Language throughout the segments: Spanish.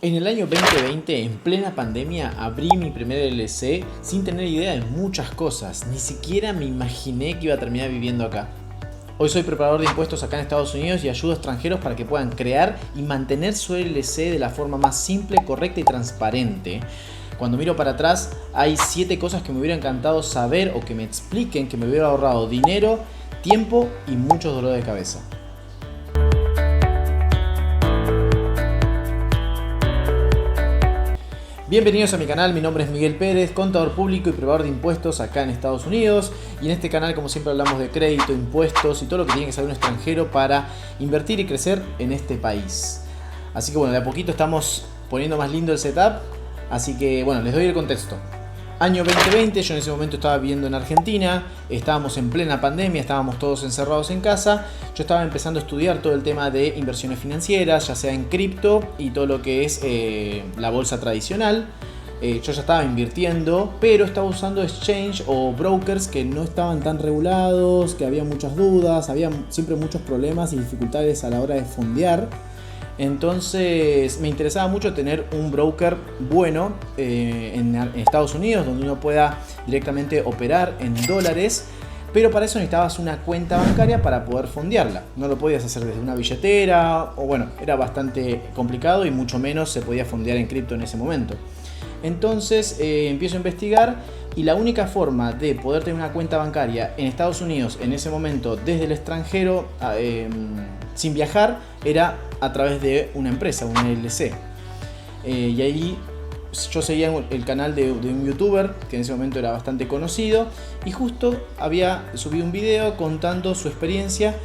En el año 2020, en plena pandemia, abrí mi primer LLC sin tener idea de muchas cosas. Ni siquiera me imaginé que iba a terminar viviendo acá. Hoy soy preparador de impuestos acá en Estados Unidos y ayudo a extranjeros para que puedan crear y mantener su LLC de la forma más simple, correcta y transparente. Cuando miro para atrás, hay 7 cosas que me hubiera encantado saber o que me expliquen, que me hubiera ahorrado dinero, tiempo y mucho dolor de cabeza. Bienvenidos a mi canal, mi nombre es Miguel Pérez, contador público y preparador de impuestos acá en Estados Unidos. Y en este canal, como siempre, hablamos de crédito, impuestos y todo lo que tiene que saber un extranjero para invertir y crecer en este país. Así que bueno, de a poquito estamos poniendo más lindo el setup. Así que bueno, les doy el contexto. Año 2020, yo en ese momento estaba viviendo en Argentina, estábamos en plena pandemia, estábamos todos encerrados en casa. Yo estaba empezando a estudiar todo el tema de inversiones financieras, ya sea en cripto y todo lo que es la bolsa tradicional. Yo ya estaba invirtiendo, pero estaba usando exchange o brokers que no estaban tan regulados, que había muchas dudas, había siempre muchos problemas y dificultades a la hora de fondear. Entonces me interesaba mucho tener un broker bueno en Estados Unidos, donde uno pueda directamente operar en dólares, pero para eso necesitabas una cuenta bancaria para poder fondearla. No lo podías hacer desde una billetera, o bueno, era bastante complicado y mucho menos se podía fondear en cripto en ese momento. Entonces empiezo a investigar y la única forma de poder tener una cuenta bancaria en Estados Unidos en ese momento desde el extranjero sin viajar era a través de una empresa, una LLC. Y ahí yo seguía el canal de un youtuber que en ese momento era bastante conocido y justo había subido un video contando su experiencia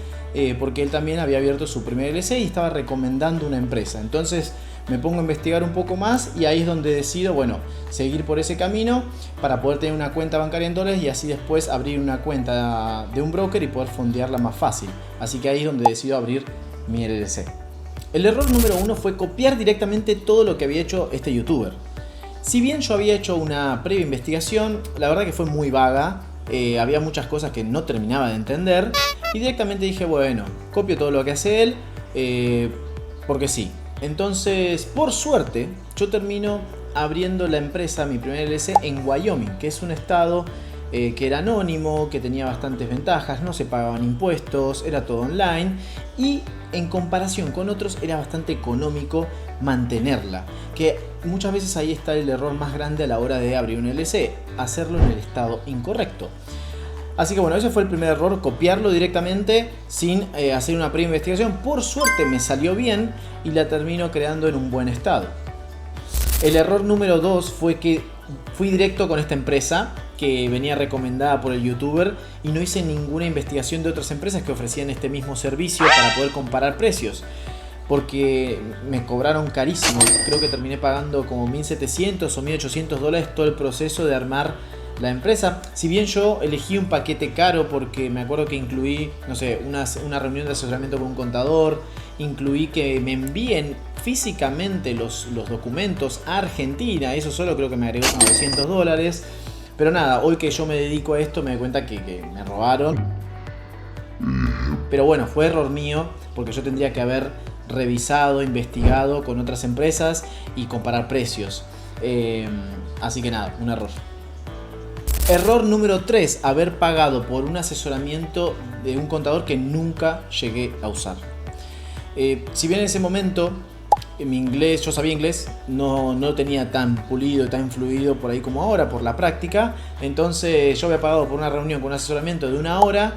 porque él también había abierto su primer LLC y estaba recomendando una empresa. Entonces me pongo a investigar un poco más y ahí es donde decido, bueno, seguir por ese camino para poder tener una cuenta bancaria en dólares y así después abrir una cuenta de un broker y poder fondearla más fácil. Así que ahí es donde decido abrir mi LLC. El error número 1 fue copiar directamente todo lo que había hecho este youtuber. Si bien yo había hecho una previa investigación, la verdad que fue muy vaga, había muchas cosas que no terminaba de entender y directamente dije, bueno, copio todo lo que hace él, porque sí. Entonces, por suerte, yo termino abriendo la empresa, mi primer LLC, en Wyoming, que es un estado que era anónimo, que tenía bastantes ventajas, no se pagaban impuestos, era todo online y en comparación con otros era bastante económico mantenerla, que muchas veces ahí está el error más grande a la hora de abrir un LLC, hacerlo en el estado incorrecto. Así que bueno, ese fue el primer error, copiarlo directamente sin hacer una previa investigación. Por suerte me salió bien y la termino creando en un buen estado. El error número 2 fue que fui directo con esta empresa que venía recomendada por el youtuber y no hice ninguna investigación de otras empresas que ofrecían este mismo servicio para poder comparar precios. Porque me cobraron carísimo, creo que terminé pagando como $1.700 o $1.800 todo el proceso de armar la empresa. Si bien yo elegí un paquete caro porque me acuerdo que incluí, no sé, una reunión de asesoramiento con un contador, incluí que me envíen físicamente los documentos a Argentina, eso solo creo que me agregó como $200. Pero nada, hoy que yo me dedico a esto me doy cuenta que me robaron. Pero bueno, fue error mío porque yo tendría que haber revisado, investigado con otras empresas y comparar precios. Así que nada, un error. Error número 3, haber pagado por un asesoramiento de un contador que nunca llegué a usar. Si bien en ese momento mi inglés, yo sabía inglés, no tenía tan pulido, tan fluido por ahí como ahora por la práctica. Entonces yo había pagado por una reunión con un asesoramiento de 1 hora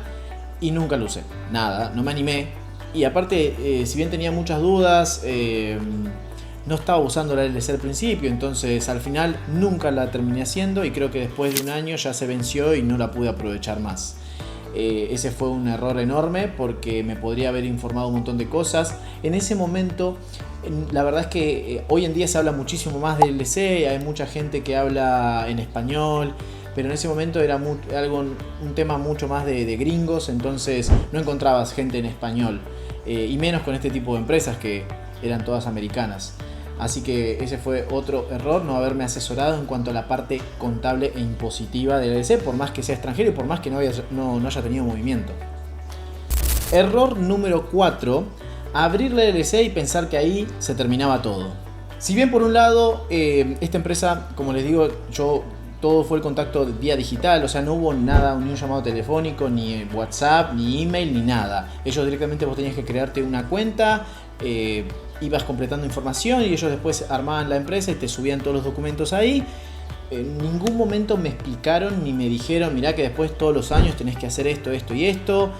y nunca lo usé. Nada, no me animé. Y aparte, si bien tenía muchas dudas, no estaba usando la LLC al principio, entonces al final nunca la terminé haciendo y creo que después de 1 año ya se venció y no la pude aprovechar más. Ese fue un error enorme porque me podría haber informado un montón de cosas. En ese momento, la verdad es que hoy en día se habla muchísimo más de LLC, hay mucha gente que habla en español, pero en ese momento era un tema mucho más de gringos, entonces no encontrabas gente en español, y menos con este tipo de empresas que eran todas americanas. Así que ese fue otro error, no haberme asesorado en cuanto a la parte contable e impositiva del LLC, por más que sea extranjero y por más que no haya tenido movimiento. Error número 4, abrir la LLC y pensar que ahí se terminaba todo. Si bien por un lado, esta empresa, como les digo, todo fue el contacto vía digital, o sea, no hubo nada, ni un llamado telefónico, ni WhatsApp, ni email, ni nada. Ellos directamente vos tenías que crearte una cuenta, ibas completando información y ellos después armaban la empresa y te subían todos los documentos ahí. En ningún momento me explicaron ni me dijeron, mirá que después todos los años tenés que hacer esto, esto y esto.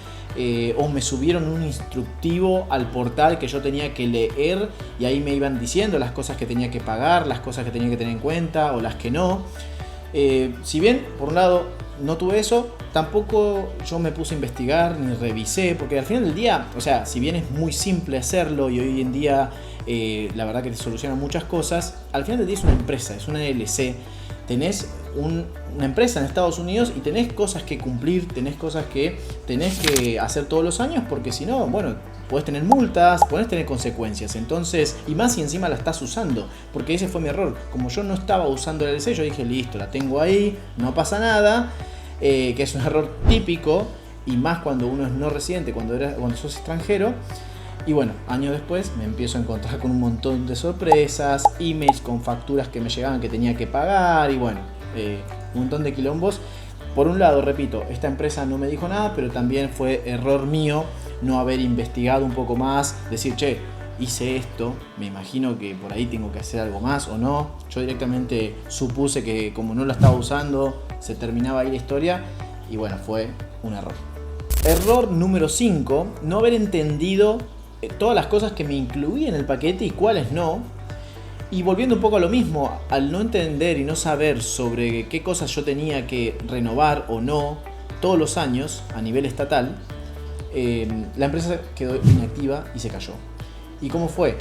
O me subieron un instructivo al portal que yo tenía que leer y ahí me iban diciendo las cosas que tenía que pagar, las cosas que tenía que tener en cuenta o las que no. Si bien por un lado no tuve eso, tampoco yo me puse a investigar ni revisé, porque al final del día, o sea, si bien es muy simple hacerlo y hoy en día la verdad que te soluciona muchas cosas, al final del día es una empresa, es una LLC. Tenés una empresa en Estados Unidos y tenés cosas que cumplir, tenés cosas que tenés que hacer todos los años, porque si no, bueno, podés tener multas, podés tener consecuencias. Entonces, y más si encima la estás usando, porque ese fue mi error. Como yo no estaba usando el LLC, yo dije, listo, la tengo ahí, no pasa nada, que es un error típico, y más cuando uno es no residente, cuando sos extranjero. Y bueno, años después me empiezo a encontrar con un montón de sorpresas, emails con facturas que me llegaban que tenía que pagar y bueno, un montón de quilombos. Por un lado, repito, esta empresa no me dijo nada, pero también fue error mío no haber investigado un poco más, decir, che, hice esto, me imagino que por ahí tengo que hacer algo más o no. Yo directamente supuse que como no la estaba usando, se terminaba ahí la historia y bueno, fue un error. Error número 5, no haber entendido todas las cosas que me incluía en el paquete y cuáles no. Y volviendo un poco a lo mismo, al no entender y no saber sobre qué cosas yo tenía que renovar o no todos los años a nivel estatal, la empresa quedó inactiva y se cayó. ¿Y cómo fue?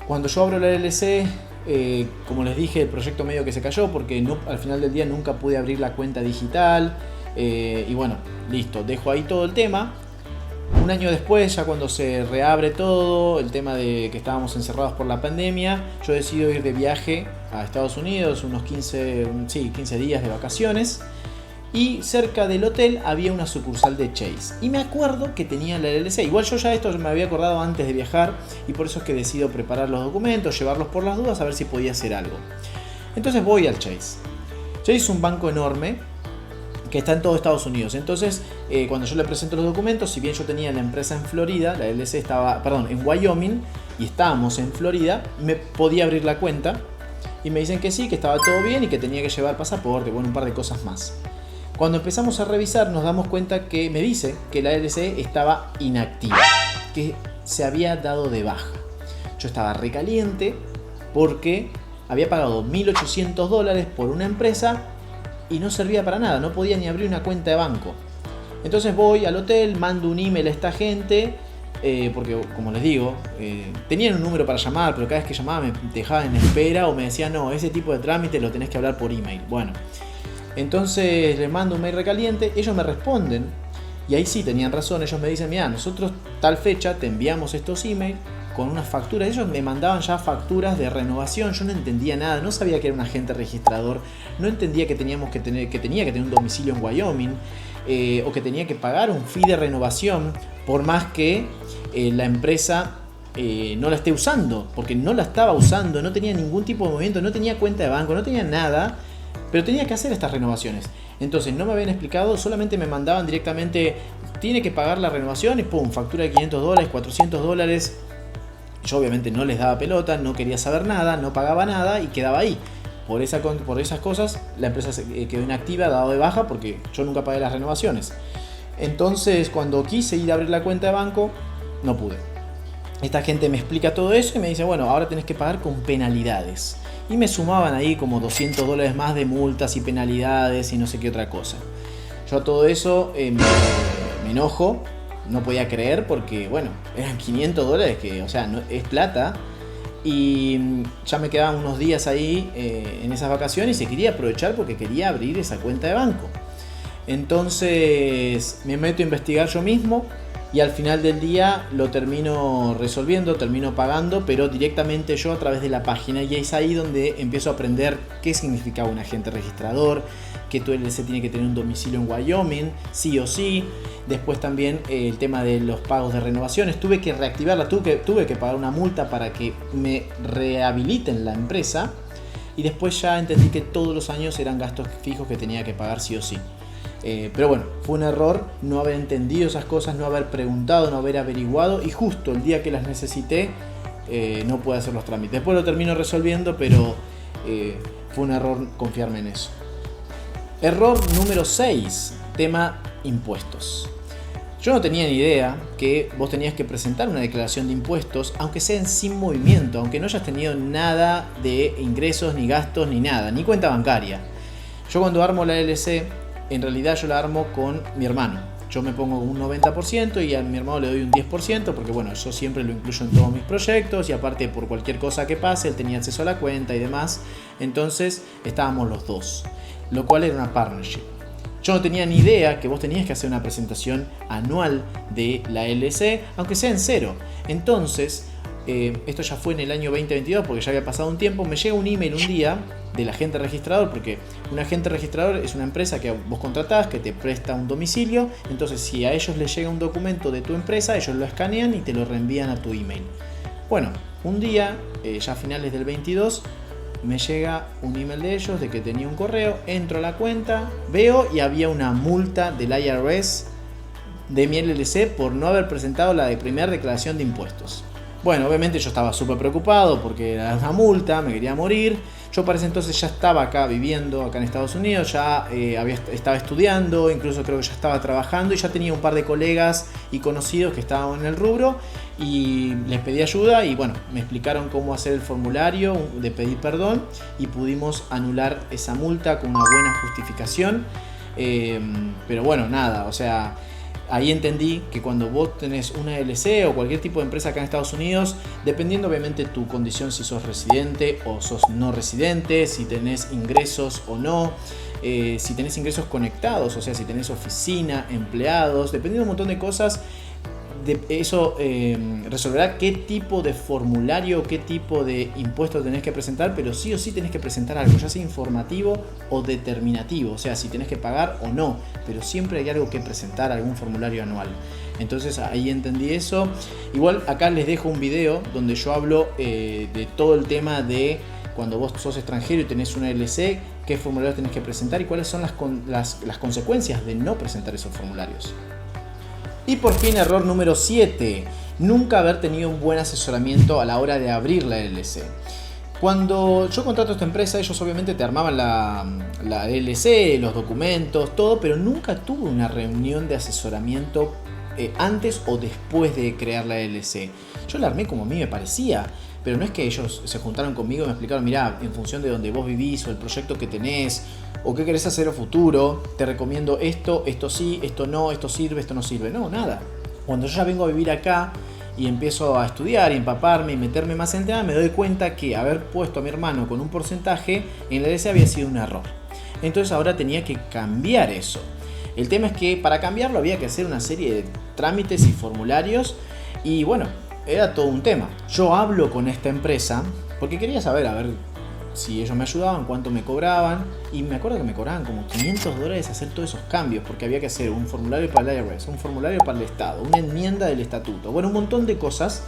Cuando yo abro la LLC, como les dije, el proyecto medio que se cayó porque al final del día nunca pude abrir la cuenta digital. Y bueno, listo, dejo ahí todo el tema. Un año después, ya cuando se reabre todo, el tema de que estábamos encerrados por la pandemia, yo decido ir de viaje a Estados Unidos, unos 15 días de vacaciones. Y cerca del hotel había una sucursal de Chase. Y me acuerdo que tenía la LLC. Igual yo ya esto me había acordado antes de viajar. Y por eso es que decido preparar los documentos, llevarlos por las dudas, a ver si podía hacer algo. Entonces voy al Chase. Chase es un banco enorme que está en todo Estados Unidos. Entonces, cuando yo le presento los documentos, si bien yo tenía la empresa en Florida, la LLC estaba, en Wyoming, y estábamos en Florida, me podía abrir la cuenta. Y me dicen que sí, que estaba todo bien y que tenía que llevar pasaporte, bueno, un par de cosas más. Cuando empezamos a revisar nos damos cuenta que me dice que la LLC estaba inactiva, que se había dado de baja. Yo estaba recaliente porque había pagado $1.800 por una empresa y no servía para nada, no podía ni abrir una cuenta de banco. Entonces voy al hotel, mando un email a esta gente, porque como les digo, tenían un número para llamar, pero cada vez que llamaba me dejaban en espera o me decían, no, ese tipo de trámite lo tenés que hablar por email. Bueno. Entonces les mando un mail recaliente, ellos me responden y ahí sí tenían razón, ellos me dicen, mira, nosotros tal fecha te enviamos estos emails con unas facturas, ellos me mandaban ya facturas de renovación, yo no entendía nada, no sabía que era un agente registrador, no entendía que tenía que tener un domicilio en Wyoming o que tenía que pagar un fee de renovación por más que la empresa no la esté usando, porque no la estaba usando, no tenía ningún tipo de movimiento, no tenía cuenta de banco, no tenía nada. Pero tenía que hacer estas renovaciones. Entonces no me habían explicado, solamente me mandaban directamente, tiene que pagar la renovación y pum, factura de $500, $400. Yo obviamente no les daba pelota, no quería saber nada, no pagaba nada y quedaba ahí. Por esas cosas la empresa quedó inactiva, dado de baja, porque yo nunca pagué las renovaciones. Entonces cuando quise ir a abrir la cuenta de banco, no pude. Esta gente me explica todo eso y me dice, bueno, ahora tenés que pagar con penalidades. Y me sumaban ahí como $200 más de multas y penalidades y no sé qué otra cosa. Yo a todo eso me enojo, no podía creer porque, bueno, eran $500 que, o sea, no, es plata. Y ya me quedaban unos días ahí en esas vacaciones y quería aprovechar porque quería abrir esa cuenta de banco. Entonces me meto a investigar yo mismo y al final del día lo termino resolviendo, termino pagando, pero directamente yo a través de la página, y es ahí donde empiezo a aprender qué significaba un agente registrador, que tu LLC tiene que tener un domicilio en Wyoming, sí o sí. Después también el tema de los pagos de renovaciones, tuve que reactivarla, tuve que pagar una multa para que me rehabiliten la empresa, y después ya entendí que todos los años eran gastos fijos que tenía que pagar sí o sí. Pero bueno, fue un error no haber entendido esas cosas, no haber preguntado, no haber averiguado, y justo el día que las necesité no pude hacer los trámites. Después lo termino resolviendo, pero fue un error confiarme en eso. Error número 6, tema impuestos. Yo no tenía ni idea que vos tenías que presentar una declaración de impuestos, aunque sea sin movimiento, aunque no hayas tenido nada de ingresos, ni gastos, ni nada, ni cuenta bancaria. Yo cuando armo la LLC, en realidad yo la armo con mi hermano. Yo me pongo un 90% y a mi hermano le doy un 10%, porque bueno, yo siempre lo incluyo en todos mis proyectos, y aparte por cualquier cosa que pase, él tenía acceso a la cuenta y demás. Entonces estábamos los dos, lo cual era una partnership. Yo no tenía ni idea que vos tenías que hacer una presentación anual de la LLC, aunque sea en cero. Entonces, esto ya fue en el año 2022, porque ya había pasado un tiempo. Me llega un email un día del agente registrador, porque un agente registrador es una empresa que vos contratás, que te presta un domicilio. Entonces, si a ellos les llega un documento de tu empresa, ellos lo escanean y te lo reenvían a tu email. Bueno, un día, ya a finales del 22, me llega un email de ellos de que tenía un correo, entro a la cuenta, veo y había una multa del IRS de mi LLC por no haber presentado la primera declaración de impuestos. Bueno, obviamente yo estaba súper preocupado porque era una multa, me quería morir. Yo para ese entonces ya estaba acá viviendo, acá en Estados Unidos, ya estaba estudiando, incluso creo que ya estaba trabajando, y ya tenía un par de colegas y conocidos que estaban en el rubro, y les pedí ayuda y bueno, me explicaron cómo hacer el formulario de pedir perdón, y pudimos anular esa multa con una buena justificación. Pero bueno, nada, o sea, ahí entendí que cuando vos tenés una LLC o cualquier tipo de empresa acá en Estados Unidos, dependiendo obviamente tu condición, si sos residente o sos no residente, si tenés ingresos o no, si tenés ingresos conectados, o sea, si tenés oficina, empleados, dependiendo de un montón de cosas, eso resolverá qué tipo de formulario, qué tipo de impuesto tenés que presentar, pero sí o sí tenés que presentar algo, ya sea informativo o determinativo, o sea, si tenés que pagar o no, pero siempre hay algo que presentar, algún formulario anual. Entonces ahí entendí eso. Igual acá les dejo un video donde yo hablo de todo el tema de cuando vos sos extranjero y tenés una LLC, qué formularios tenés que presentar y cuáles son las consecuencias de no presentar esos formularios. Y por fin, error número 7, nunca haber tenido un buen asesoramiento a la hora de abrir la LLC. Cuando yo contrato a esta empresa, ellos obviamente te armaban la LLC, los documentos, todo, pero nunca tuve una reunión de asesoramiento antes o después de crear la LLC. Yo la armé como a mí me parecía, pero no es que ellos se juntaron conmigo y me explicaron, mirá, en función de donde vos vivís o el proyecto que tenés o qué querés hacer a futuro, te recomiendo esto, esto sí, esto no, esto sirve, esto no sirve. No, nada. Cuando yo ya vengo a vivir acá y empiezo a estudiar y empaparme y meterme más en el tema, me doy cuenta que haber puesto a mi hermano con un porcentaje en la LLC había sido un error. Entonces ahora tenía que cambiar eso. El tema es que para cambiarlo había que hacer una serie de trámites y formularios, y bueno, era todo un tema. Yo hablo con esta empresa porque quería saber, a ver si ellos me ayudaban, cuánto me cobraban, y me acuerdo que me cobraban como $500 hacer todos esos cambios, porque había que hacer un formulario para el IRS, un formulario para el Estado, una enmienda del estatuto, bueno, un montón de cosas,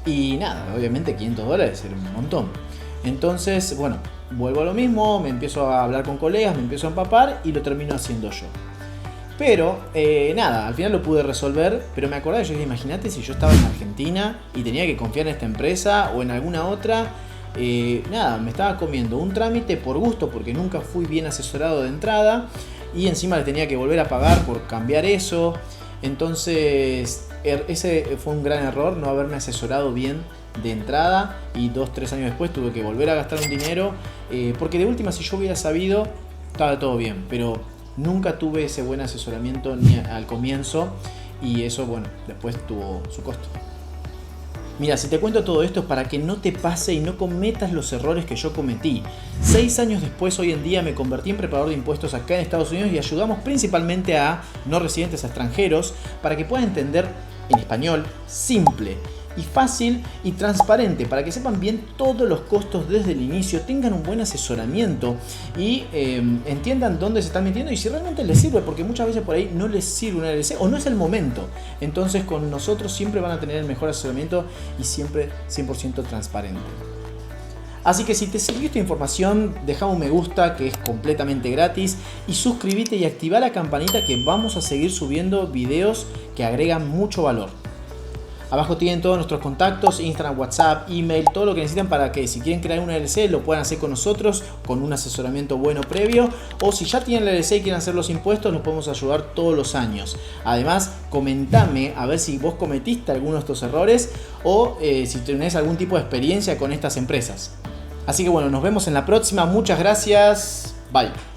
y nada, obviamente $500 era un montón. Entonces, bueno, vuelvo a lo mismo, me empiezo a hablar con colegas, me empiezo a empapar y lo termino haciendo yo. Pero nada, al final lo pude resolver, pero me acordé, yo dije, imagínate si yo estaba en Argentina y tenía que confiar en esta empresa o en alguna otra. Nada, me estaba comiendo un trámite por gusto porque nunca fui bien asesorado de entrada, y encima le tenía que volver a pagar por cambiar eso. Entonces ese fue un gran error, no haberme asesorado bien de entrada, y 2-3 años después tuve que volver a gastar un dinero, porque de última, si yo hubiera sabido, estaba todo bien, pero nunca tuve ese buen asesoramiento ni al comienzo, y eso, bueno, después tuvo su costo. Mira, si te cuento todo esto es para que no te pase y no cometas los errores que yo cometí. 6 años después, hoy en día, me convertí en preparador de impuestos acá en Estados Unidos, y ayudamos principalmente a no residentes, a extranjeros, para que puedan entender en español, simple y fácil y transparente para que sepan bien todos los costos desde el inicio, tengan un buen asesoramiento y entiendan dónde se están metiendo y si realmente les sirve, porque muchas veces por ahí no les sirve una LLC o no es el momento. Entonces con nosotros siempre van a tener el mejor asesoramiento y siempre 100% transparente. Así que si te sirvió esta información, deja un me gusta que es completamente gratis y suscríbete y activa la campanita que vamos a seguir subiendo videos que agregan mucho valor. Abajo tienen todos nuestros contactos, Instagram, WhatsApp, email, todo lo que necesitan para que si quieren crear una LLC lo puedan hacer con nosotros con un asesoramiento bueno previo, o si ya tienen la LLC y quieren hacer los impuestos, nos podemos ayudar todos los años. Además, comentame a ver si vos cometiste alguno de estos errores o si tenés algún tipo de experiencia con estas empresas. Así que bueno, nos vemos en la próxima. Muchas gracias. Bye.